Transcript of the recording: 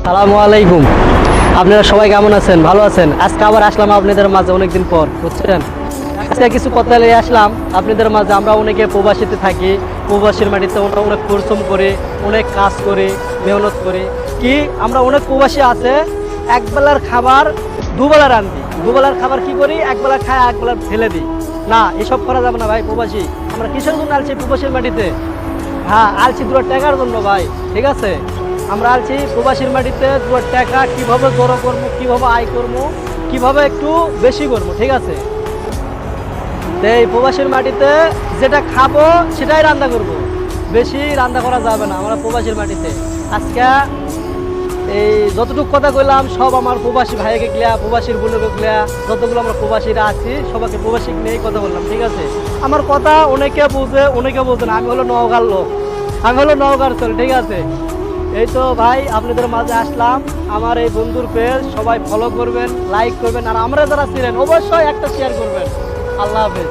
আসসালামু আলাইকুম। আপনারা সবাই কেমন আছেন? ভালো আছেন? আজকে আবার আসলাম আপনাদের মাঝে অনেকদিন পর, বুঝছেন। আজকে কিছু কথা নিয়ে আসলাম আপনাদের মাঝে। আমরা অনেকে প্রবাসীতে থাকি, প্রবাসীর মাটিতে অনেক পরিশ্রম করে, অনেক কাজ করে, মেহনত করে। কি আমরা অনেক প্রবাসী আছে একবেলার খাবার দুবেলা রান্ধি, দুবেলার খাবার কি করি, একবেলা খাই একবেলা ফেলে দিই। না, এসব করা যাবে না ভাই। প্রবাসী আমরা কিসের জন্য আলছি প্রবাসীর মাটিতে? হ্যাঁ, আলছি দুটো টাকার জন্য ভাই, ঠিক আছে। আমরা আলছি প্রবাসীর মাটিতে দুটো টাকা কীভাবে জড়ো করবো, কীভাবে আয় করবো, কীভাবে একটু বেশি করবো, ঠিক আছে। তো এই প্রবাসীর মাটিতে যেটা খাবো সেটাই রান্না করব, বেশি রান্না করা যাবে না আমরা প্রবাসীর মাটিতে। আজকে এই যতটুকু কথা কইলাম সব আমার প্রবাসী ভাইকে গিয়া, প্রবাসীর বোনকে গিয়া, যতগুলো আমরা প্রবাসীরা আছি সবাইকে প্রবাসী নিয়েই কথা বললাম, ঠিক আছে। আমার কথা অনেকে বুঝে অনেকে বোঝে না। আমি হলো নওগাঁর লোক, আমি হলো নওগাঁর চল, ঠিক আছে। এই তো ভাই আপনাদের মাঝে আসলাম। আমার এই বন্ধুর পেজ সবাই ফলো করবেন, লাইক করবেন, আর আমরা যারা ছিলেন অবশ্যই একটা শেয়ার করবেন। আল্লাহ হাফেজ।